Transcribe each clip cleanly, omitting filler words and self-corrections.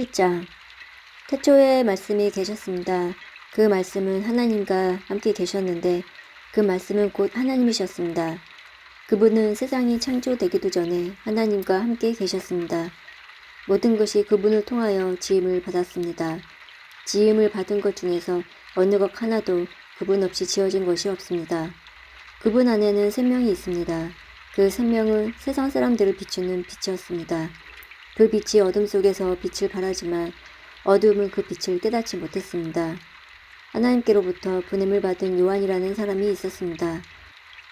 1장 태초에 말씀이 계셨습니다. 그 말씀은 하나님과 함께 계셨는데 그 말씀은 곧 하나님이셨습니다. 그분은 세상이 창조되기도 전에 하나님과 함께 계셨습니다. 모든 것이 그분을 통하여 지음을 받았습니다. 지음을 받은 것 중에서 어느 것 하나도 그분 없이 지어진 것이 없습니다. 그분 안에는 생명이 있습니다. 그 생명은 세상 사람들을 비추는 빛이었습니다. 그 빛이 어둠 속에서 빛을 발하지만 어둠은 그 빛을 깨닫지 못했습니다. 하나님께로부터 보냄을 받은 요한이라는 사람이 있었습니다.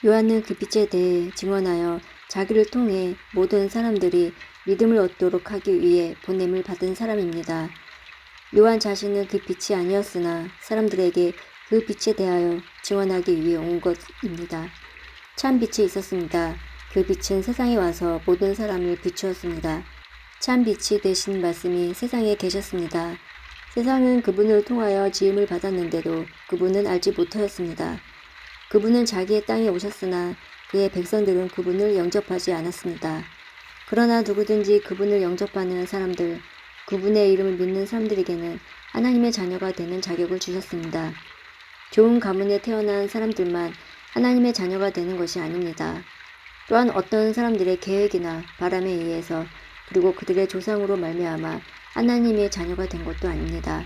요한은 그 빛에 대해 증언하여 자기를 통해 모든 사람들이 믿음을 얻도록 하기 위해 보냄을 받은 사람입니다. 요한 자신은 그 빛이 아니었으나 사람들에게 그 빛에 대하여 증언하기 위해 온 것입니다. 참 빛이 있었습니다. 그 빛은 세상에 와서 모든 사람을 비추었습니다. 참 빛이 되신 말씀이 세상에 계셨습니다. 세상은 그분을 통하여 지음을 받았는데도 그분은 알지 못하였습니다. 그분은 자기의 땅에 오셨으나 그의 백성들은 그분을 영접하지 않았습니다. 그러나 누구든지 그분을 영접하는 사람들, 그분의 이름을 믿는 사람들에게는 하나님의 자녀가 되는 자격을 주셨습니다. 좋은 가문에 태어난 사람들만 하나님의 자녀가 되는 것이 아닙니다. 또한 어떤 사람들의 계획이나 바람에 의해서 그리고 그들의 조상으로 말미암아 하나님의 자녀가 된 것도 아닙니다.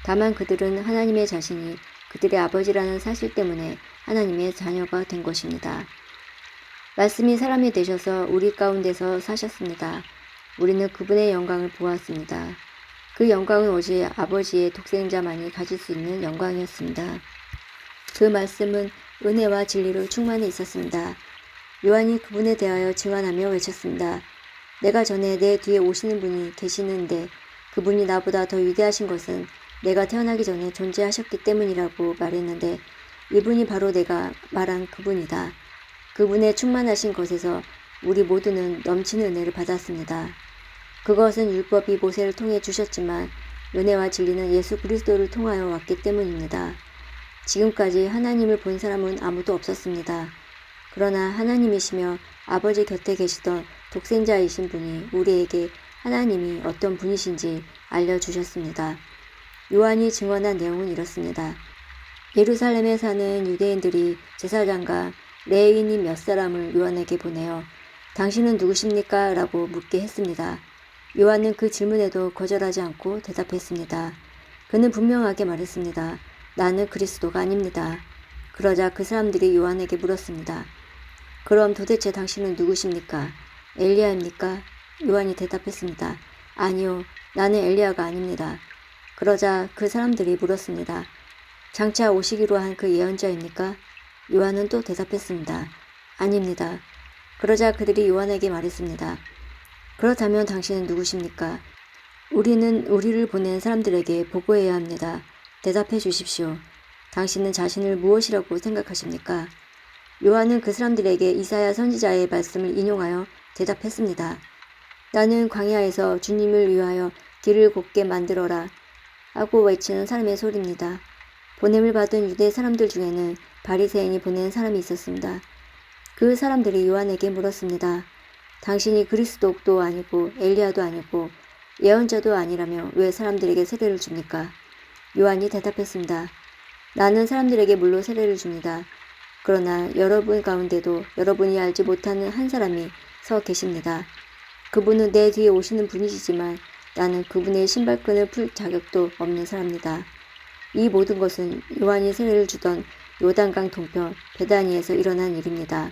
다만 그들은 하나님의 자신이 그들의 아버지라는 사실 때문에 하나님의 자녀가 된 것입니다. 말씀이 사람이 되셔서 우리 가운데서 사셨습니다. 우리는 그분의 영광을 보았습니다. 그 영광은 오직 아버지의 독생자만이 가질 수 있는 영광이었습니다. 그 말씀은 은혜와 진리로 충만해 있었습니다. 요한이 그분에 대하여 증언하며 외쳤습니다. 내가 전에 내 뒤에 오시는 분이 계시는데 그분이 나보다 더 위대하신 것은 내가 태어나기 전에 존재하셨기 때문이라고 말했는데 이분이 바로 내가 말한 그분이다. 그분의 충만하신 것에서 우리 모두는 넘치는 은혜를 받았습니다. 그것은 율법이 모세를 통해 주셨지만 은혜와 진리는 예수 그리스도를 통하여 왔기 때문입니다. 지금까지 하나님을 본 사람은 아무도 없었습니다. 그러나 하나님이시며 아버지 곁에 계시던 독생자이신 분이 우리에게 하나님이 어떤 분이신지 알려주셨습니다. 요한이 증언한 내용은 이렇습니다. 예루살렘에 사는 유대인들이 제사장과 레위인 몇 사람을 요한에게 보내어 당신은 누구십니까? 라고 묻게 했습니다. 요한은 그 질문에도 거절하지 않고 대답했습니다. 그는 분명하게 말했습니다. 나는 그리스도가 아닙니다. 그러자 그 사람들이 요한에게 물었습니다. 그럼 도대체 당신은 누구십니까? 엘리야입니까? 요한이 대답했습니다. 아니요, 나는 엘리야가 아닙니다. 그러자 그 사람들이 물었습니다. 장차 오시기로 한 그 예언자입니까? 요한은 또 대답했습니다. 아닙니다. 그러자 그들이 요한에게 말했습니다. 그렇다면 당신은 누구십니까? 우리는 우리를 보낸 사람들에게 보고해야 합니다. 대답해 주십시오. 당신은 자신을 무엇이라고 생각하십니까? 요한은 그 사람들에게 이사야 선지자의 말씀을 인용하여 대답했습니다. 나는 광야에서 주님을 위하여 길을 곱게 만들어라 하고 외치는 사람의 소리입니다. 보냄을 받은 유대 사람들 중에는 바리새인이 보낸 사람이 있었습니다. 그 사람들이 요한에게 물었습니다. 당신이 그리스도도 아니고 엘리야도 아니고 예언자도 아니라며 왜 사람들에게 세례를 줍니까? 요한이 대답했습니다. 나는 사람들에게 물로 세례를 줍니다. 그러나 여러분 가운데도 여러분이 알지 못하는 한 사람이 서 계십니다. 그분은 내 뒤에 오시는 분이시지만 나는 그분의 신발끈을 풀 자격도 없는 사람입니다. 이 모든 것은 요한이 세례를 주던 요단강 동편 베다니에서 일어난 일입니다.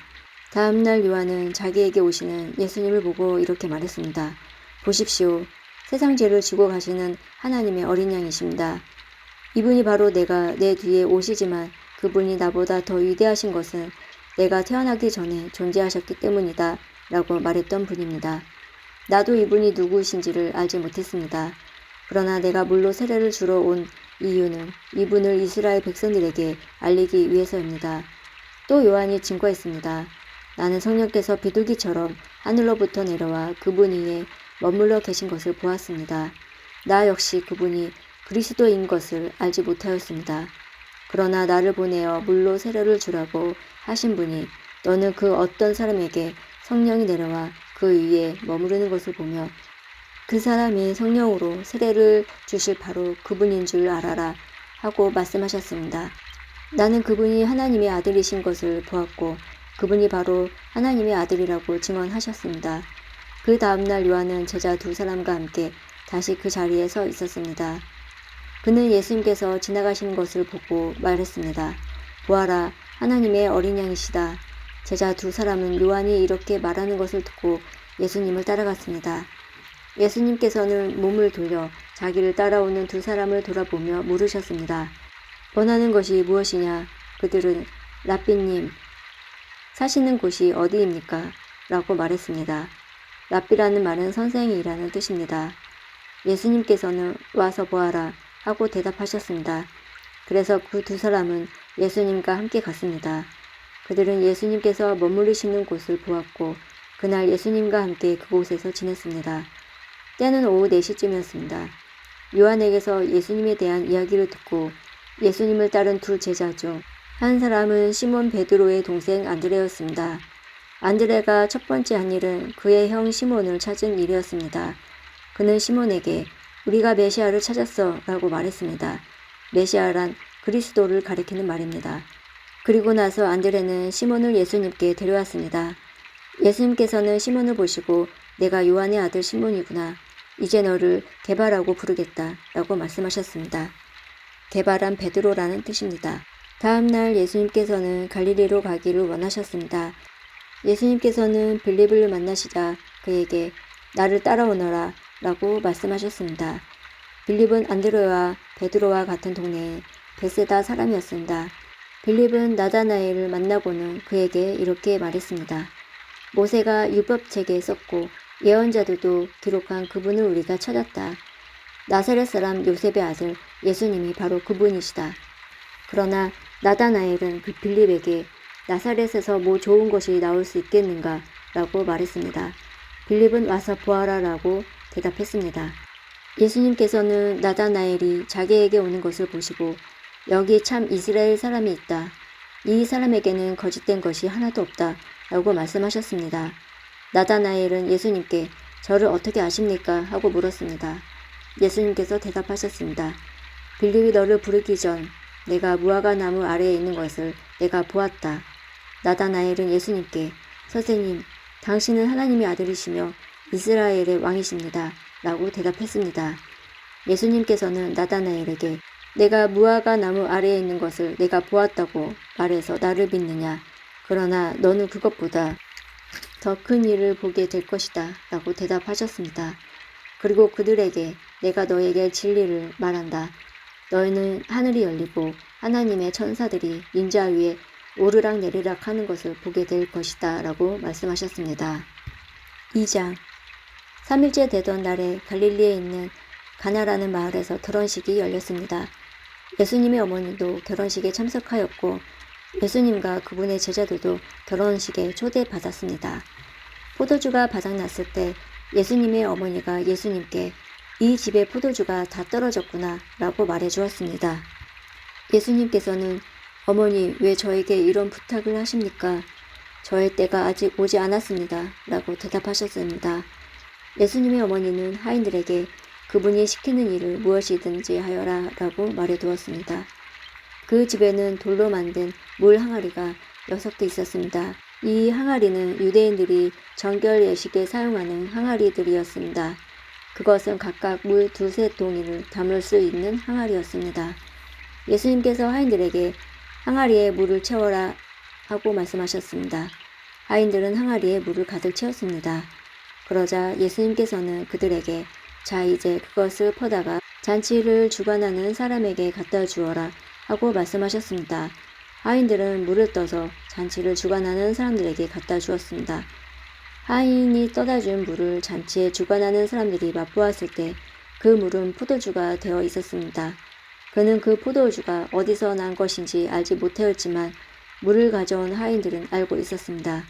다음날 요한은 자기에게 오시는 예수님을 보고 이렇게 말했습니다. 보십시오. 세상 죄를 지고 가시는 하나님의 어린 양이십니다. 이분이 바로 내가 내 뒤에 오시지만 그분이 나보다 더 위대하신 것은 내가 태어나기 전에 존재하셨기 때문이다 라고 말했던 분입니다. 나도 이분이 누구이신지를 알지 못했습니다. 그러나 내가 물로 세례를 주러 온 이유는 이분을 이스라엘 백성들에게 알리기 위해서입니다. 또 요한이 증거했습니다. 나는 성령께서 비둘기처럼 하늘로부터 내려와 그분 위에 머물러 계신 것을 보았습니다. 나 역시 그분이 그리스도인 것을 알지 못하였습니다. 그러나 나를 보내어 물로 세례를 주라고 하신 분이 너는 그 어떤 사람에게 성령이 내려와 그 위에 머무르는 것을 보며 그 사람이 성령으로 세례를 주실 바로 그분인 줄 알아라 하고 말씀하셨습니다. 나는 그분이 하나님의 아들이신 것을 보았고 그분이 바로 하나님의 아들이라고 증언하셨습니다. 그 다음날 요한은 제자 두 사람과 함께 다시 그 자리에 서 있었습니다. 그는 예수님께서 지나가시는 것을 보고 말했습니다. 보아라, 하나님의 어린 양이시다. 제자 두 사람은 요한이 이렇게 말하는 것을 듣고 예수님을 따라갔습니다. 예수님께서는 몸을 돌려 자기를 따라오는 두 사람을 돌아보며 물으셨습니다. 원하는 것이 무엇이냐? 그들은 랍비님, 사시는 곳이 어디입니까? 라고 말했습니다. 랍비라는 말은 선생이라는 뜻입니다. 예수님께서는 와서 보아라 하고 대답하셨습니다. 그래서 그 두 사람은 예수님과 함께 갔습니다. 그들은 예수님께서 머무르시는 곳을 보았고 그날 예수님과 함께 그곳에서 지냈습니다. 때는 오후 4시쯤이었습니다. 요한에게서 예수님에 대한 이야기를 듣고 예수님을 따른 두 제자 중 한 사람은 시몬 베드로의 동생 안드레였습니다. 안드레가 첫 번째 한 일은 그의 형 시몬을 찾은 일이었습니다. 그는 시몬에게 우리가 메시아를 찾았어 라고 말했습니다. 메시아란 그리스도를 가리키는 말입니다. 그리고 나서 안드레는 시몬을 예수님께 데려왔습니다. 예수님께서는 시몬을 보시고 내가 요한의 아들 시몬이구나. 이제 너를 게바라고 부르겠다 라고 말씀하셨습니다. 게바란 베드로라는 뜻입니다. 다음 날 예수님께서는 갈릴리로 가기를 원하셨습니다. 예수님께서는 빌립을 만나시자 그에게 나를 따라오너라 라고 말씀하셨습니다. 빌립은 안드레와 베드로와 같은 동네의 베세다 사람이었습니다. 빌립은 나다나엘을 만나고는 그에게 이렇게 말했습니다. 모세가 율법책에 썼고 예언자들도 기록한 그분을 우리가 찾았다. 나사렛 사람 요셉의 아들 예수님이 바로 그분이시다. 그러나 나다나엘은 그 빌립에게 나사렛에서 뭐 좋은 것이 나올 수 있겠는가 라고 말했습니다. 빌립은 와서 보아라 라고 대답했습니다. 예수님께서는 나다나엘이 자기에게 오는 것을 보시고 여기 참 이스라엘 사람이 있다. 이 사람에게는 거짓된 것이 하나도 없다 라고 말씀하셨습니다. 나다나엘은 예수님께 저를 어떻게 아십니까? 하고 물었습니다. 예수님께서 대답하셨습니다. 빌립이 너를 부르기 전 내가 무화과 나무 아래에 있는 것을 내가 보았다. 나다나엘은 예수님께 선생님, 당신은 하나님의 아들이시며 이스라엘의 왕이십니다. 라고 대답했습니다. 예수님께서는 나다나엘에게 내가 무화과 나무 아래에 있는 것을 내가 보았다고 말해서 나를 믿느냐. 그러나 너는 그것보다 더 큰 일을 보게 될 것이다. 라고 대답하셨습니다. 그리고 그들에게 내가 너에게 진리를 말한다. 너희는 하늘이 열리고 하나님의 천사들이 인자 위에 오르락 내리락 하는 것을 보게 될 것이다 라고 말씀하셨습니다. 2장 3일째 되던 날에 갈릴리에 있는 가나라는 마을에서 결혼식이 열렸습니다. 예수님의 어머니도 결혼식에 참석하였고 예수님과 그분의 제자들도 결혼식에 초대받았습니다. 포도주가 바닥났을 때 예수님의 어머니가 예수님께 이 집에 포도주가 다 떨어졌구나 라고 말해 주었습니다. 예수님께서는 어머니 왜 저에게 이런 부탁을 하십니까? 저의 때가 아직 오지 않았습니다. 라고 대답하셨습니다. 예수님의 어머니는 하인들에게 그분이 시키는 일을 무엇이든지 하여라 라고 말해 두었습니다. 그 집에는 돌로 만든 물 항아리가 6개 있었습니다. 이 항아리는 유대인들이 정결 예식에 사용하는 항아리들이었습니다. 그것은 각각 물 2~3동이를 담을 수 있는 항아리였습니다. 예수님께서 하인들에게 항아리에 물을 채워라 하고 말씀하셨습니다. 하인들은 항아리에 물을 가득 채웠습니다. 그러자 예수님께서는 그들에게 자 이제 그것을 퍼다가 잔치를 주관하는 사람에게 갖다 주어라 하고 말씀하셨습니다. 하인들은 물을 떠서 잔치를 주관하는 사람들에게 갖다 주었습니다. 하인이 떠다 준 물을 잔치에 주관하는 사람들이 맛보았을 때 그 물은 포도주가 되어 있었습니다. 그는 그 포도주가 어디서 난 것인지 알지 못하였지만 물을 가져온 하인들은 알고 있었습니다.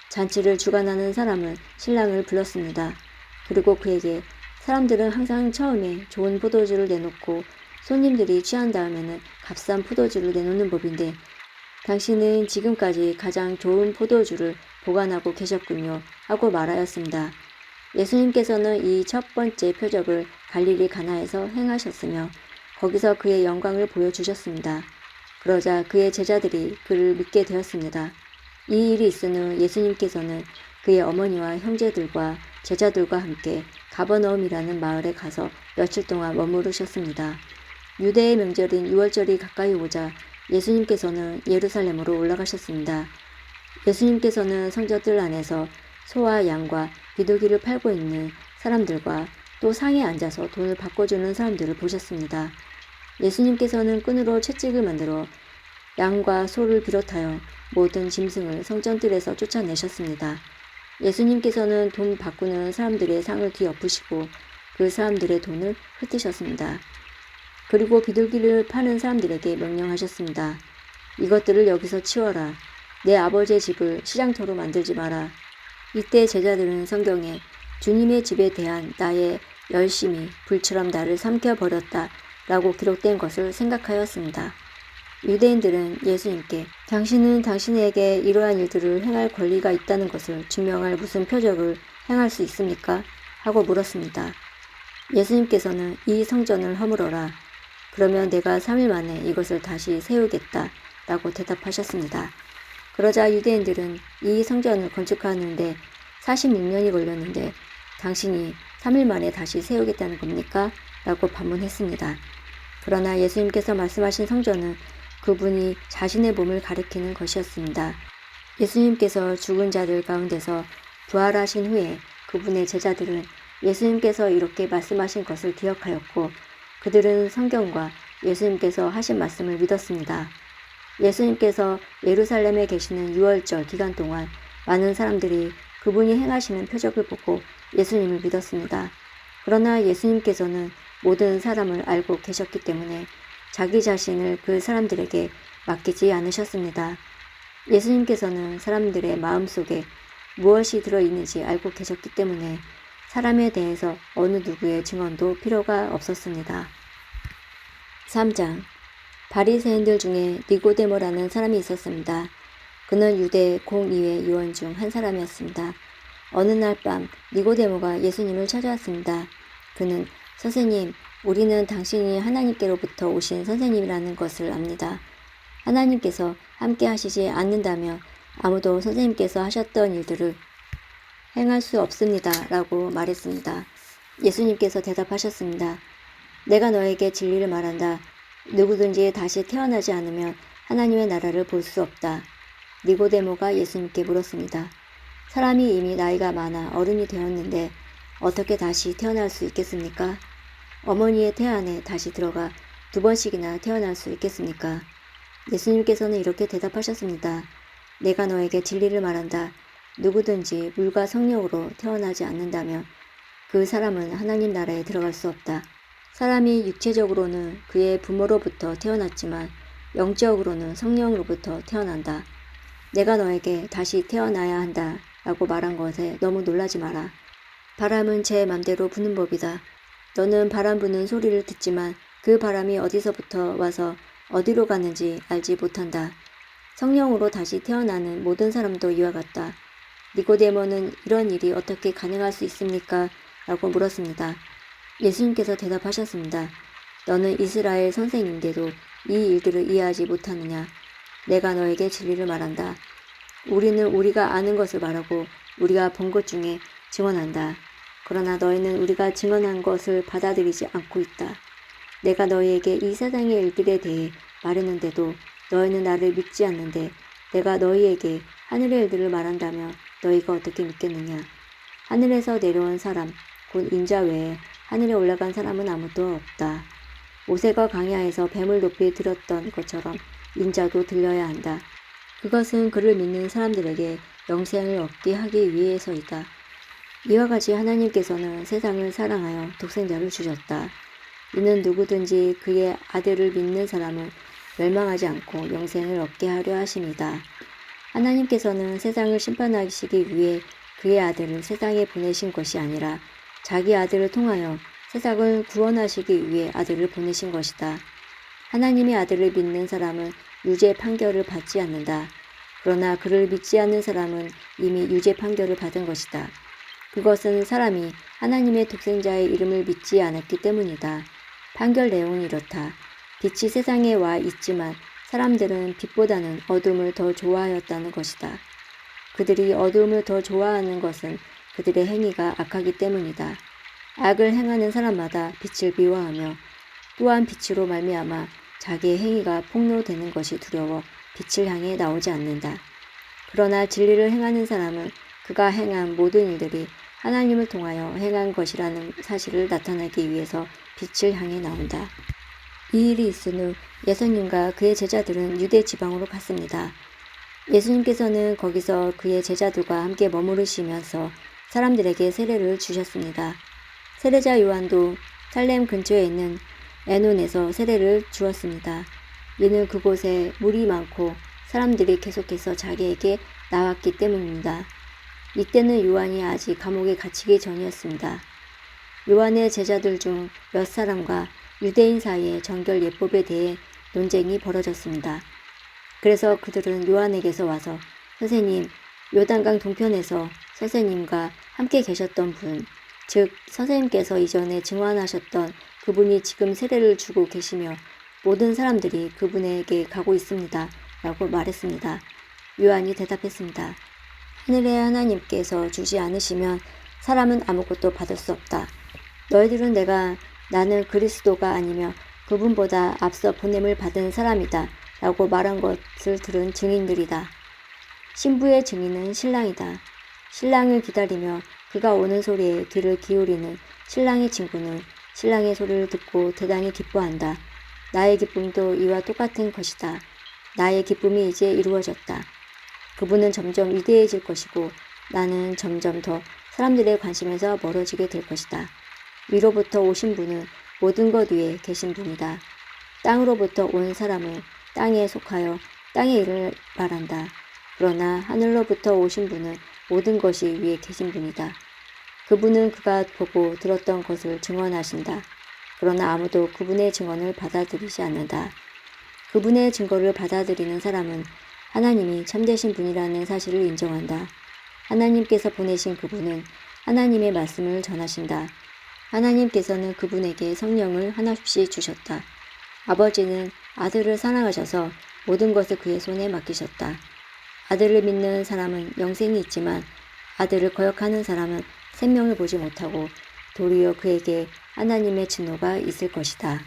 잔치를 주관하는 사람은 신랑을 불렀습니다. 그리고 그에게 사람들은 항상 처음에 좋은 포도주를 내놓고 손님들이 취한 다음에는 값싼 포도주를 내놓는 법인데 당신은 지금까지 가장 좋은 포도주를 보관하고 계셨군요 하고 말하였습니다. 예수님께서는 이 첫 번째 표적을 갈릴리 가나에서 행하셨으며 거기서 그의 영광을 보여주셨습니다. 그러자 그의 제자들이 그를 믿게 되었습니다. 이 일이 있은 후 예수님께서는 그의 어머니와 형제들과 제자들과 함께 가버너움이라는 마을에 가서 며칠 동안 머무르셨습니다. 유대의 명절인 유월절이 가까이 오자 예수님께서는 예루살렘으로 올라가셨습니다. 예수님께서는 성전들 안에서 소와 양과 비둘기를 팔고 있는 사람들과 또 상에 앉아서 돈을 바꿔주는 사람들을 보셨습니다. 예수님께서는 끈으로 채찍을 만들어 양과 소를 비롯하여 모든 짐승을 성전들에서 쫓아내셨습니다. 예수님께서는 돈 바꾸는 사람들의 상을 뒤엎으시고 그 사람들의 돈을 흩으셨습니다. 그리고 비둘기를 파는 사람들에게 명령하셨습니다. 이것들을 여기서 치워라. 내 아버지의 집을 시장터로 만들지 마라. 이때 제자들은 성경에 주님의 집에 대한 나의 열심이 불처럼 나를 삼켜버렸다 라고 기록된 것을 생각하였습니다. 유대인들은 예수님께 당신은 당신에게 이러한 일들을 행할 권리가 있다는 것을 증명할 무슨 표적을 행할 수 있습니까? 하고 물었습니다. 예수님께서는 이 성전을 허물어라. 그러면 내가 3일 만에 이것을 다시 세우겠다 라고 대답하셨습니다. 그러자 유대인들은 이 성전을 건축하는데 46년이 걸렸는데 당신이 3일 만에 다시 세우겠다는 겁니까? 라고 반문했습니다. 그러나 예수님께서 말씀하신 성전은 그분이 자신의 몸을 가리키는 것이었습니다. 예수님께서 죽은 자들 가운데서 부활하신 후에 그분의 제자들은 예수님께서 이렇게 말씀하신 것을 기억하였고 그들은 성경과 예수님께서 하신 말씀을 믿었습니다. 예수님께서 예루살렘에 계시는 유월절 기간 동안 많은 사람들이 그분이 행하시는 표적을 보고 예수님을 믿었습니다. 그러나 예수님께서는 모든 사람을 알고 계셨기 때문에 자기 자신을 그 사람들에게 맡기지 않으셨습니다. 예수님께서는 사람들의 마음속에 무엇이 들어있는지 알고 계셨기 때문에 사람에 대해서 어느 누구의 증언도 필요가 없었습니다. 3장 바리새인들 중에 니고데모라는 사람이 있었습니다. 그는 유대 공의회 요원 중 한 사람이었습니다. 어느 날 밤 니고데모가 예수님을 찾아왔습니다. 그는 선생님, 우리는 당신이 하나님께로부터 오신 선생님이라는 것을 압니다. 하나님께서 함께 하시지 않는다며 아무도 선생님께서 하셨던 일들을 행할 수 없습니다. 라고 말했습니다. 예수님께서 대답하셨습니다. 내가 너에게 진리를 말한다. 누구든지 다시 태어나지 않으면 하나님의 나라를 볼 수 없다. 니고데모가 예수님께 물었습니다. 사람이 이미 나이가 많아 어른이 되었는데 어떻게 다시 태어날 수 있겠습니까? 어머니의 태 안에 다시 들어가 2번씩이나 태어날 수 있겠습니까? 예수님께서는 이렇게 대답하셨습니다. 내가 너에게 진리를 말한다. 누구든지 물과 성령으로 태어나지 않는다면 그 사람은 하나님 나라에 들어갈 수 없다. 사람이 육체적으로는 그의 부모로부터 태어났지만 영적으로는 성령으로부터 태어난다. 내가 너에게 다시 태어나야 한다 라고 말한 것에 너무 놀라지 마라. 바람은 제 맘대로 부는 법이다. 너는 바람 부는 소리를 듣지만 그 바람이 어디서부터 와서 어디로 가는지 알지 못한다. 성령으로 다시 태어나는 모든 사람도 이와 같다. 니고데모는 이런 일이 어떻게 가능할 수 있습니까? 라고 물었습니다. 예수님께서 대답하셨습니다. 너는 이스라엘 선생인데도 이 일들을 이해하지 못하느냐? 내가 너에게 진리를 말한다. 우리는 우리가 아는 것을 말하고 우리가 본 것 중에 증언한다. 그러나 너희는 우리가 증언한 것을 받아들이지 않고 있다. 내가 너희에게 이 세상의 일들에 대해 말했는데도 너희는 나를 믿지 않는데 내가 너희에게 하늘의 일들을 말한다면 너희가 어떻게 믿겠느냐. 하늘에서 내려온 사람, 곧 인자 외에 하늘에 올라간 사람은 아무도 없다. 모세가 광야에서 뱀을 높이 들었던 것처럼 인자도 들려야 한다. 그것은 그를 믿는 사람들에게 영생을 얻게 하기 위해서이다. 이와 같이 하나님께서는 세상을 사랑하여 독생자를 주셨다. 이는 누구든지 그의 아들을 믿는 사람을 멸망하지 않고 영생을 얻게 하려 하심이다. 하나님께서는 세상을 심판하시기 위해 그의 아들을 세상에 보내신 것이 아니라 자기 아들을 통하여 세상을 구원하시기 위해 아들을 보내신 것이다. 하나님의 아들을 믿는 사람은 유죄 판결을 받지 않는다. 그러나 그를 믿지 않는 사람은 이미 유죄 판결을 받은 것이다. 그것은 사람이 하나님의 독생자의 이름을 믿지 않았기 때문이다. 판결 내용은 이렇다. 빛이 세상에 와 있지만 사람들은 빛보다는 어둠을 더 좋아하였다는 것이다. 그들이 어둠을 더 좋아하는 것은 그들의 행위가 악하기 때문이다. 악을 행하는 사람마다 빛을 미워하며 또한 빛으로 말미암아 자기의 행위가 폭로되는 것이 두려워 빛을 향해 나오지 않는다. 그러나 진리를 행하는 사람은 그가 행한 모든 일들이 하나님을 통하여 행한 것이라는 사실을 나타내기 위해서 빛을 향해 나온다. 이 일이 있은 후 예수님과 그의 제자들은 유대 지방으로 갔습니다. 예수님께서는 거기서 그의 제자들과 함께 머무르시면서 사람들에게 세례를 주셨습니다. 세례자 요한도 살렘 근처에 있는 에논에서 세례를 주었습니다. 이는 그곳에 물이 많고 사람들이 계속해서 자기에게 나왔기 때문입니다. 이때는 요한이 아직 감옥에 갇히기 전이었습니다. 요한의 제자들 중 몇 사람과 유대인 사이의 정결 예법에 대해 논쟁이 벌어졌습니다. 그래서 그들은 요한에게서 와서 선생님, 요단강 동편에서 선생님과 함께 계셨던 분, 즉 선생님께서 이전에 증언하셨던 그분이 지금 세례를 주고 계시며 모든 사람들이 그분에게 가고 있습니다. 라고 말했습니다. 요한이 대답했습니다. 하늘의 하나님께서 주지 않으시면 사람은 아무것도 받을 수 없다. 너희들은 나는 그리스도가 아니며 그분보다 앞서 보냄을 받은 사람이다. 라고 말한 것을 들은 증인들이다. 신부의 증인은 신랑이다. 신랑을 기다리며 그가 오는 소리에 귀를 기울이는 신랑의 친구는 신랑의 소리를 듣고 대단히 기뻐한다. 나의 기쁨도 이와 똑같은 것이다. 나의 기쁨이 이제 이루어졌다. 그분은 점점 위대해질 것이고 나는 점점 더 사람들의 관심에서 멀어지게 될 것이다. 위로부터 오신 분은 모든 것 위에 계신 분이다. 땅으로부터 온 사람은 땅에 속하여 땅의 일을 말한다. 그러나 하늘로부터 오신 분은 모든 것이 위에 계신 분이다. 그분은 그가 보고 들었던 것을 증언하신다. 그러나 아무도 그분의 증언을 받아들이지 않는다. 그분의 증거를 받아들이는 사람은 하나님이 참되신 분이라는 사실을 인정한다. 하나님께서 보내신 그분은 하나님의 말씀을 전하신다. 하나님께서는 그분에게 성령을 하나씩 주셨다. 아버지는 아들을 사랑하셔서 모든 것을 그의 손에 맡기셨다. 아들을 믿는 사람은 영생이 있지만 아들을 거역하는 사람은 생명을 보지 못하고 도리어 그에게 하나님의 진노가 있을 것이다.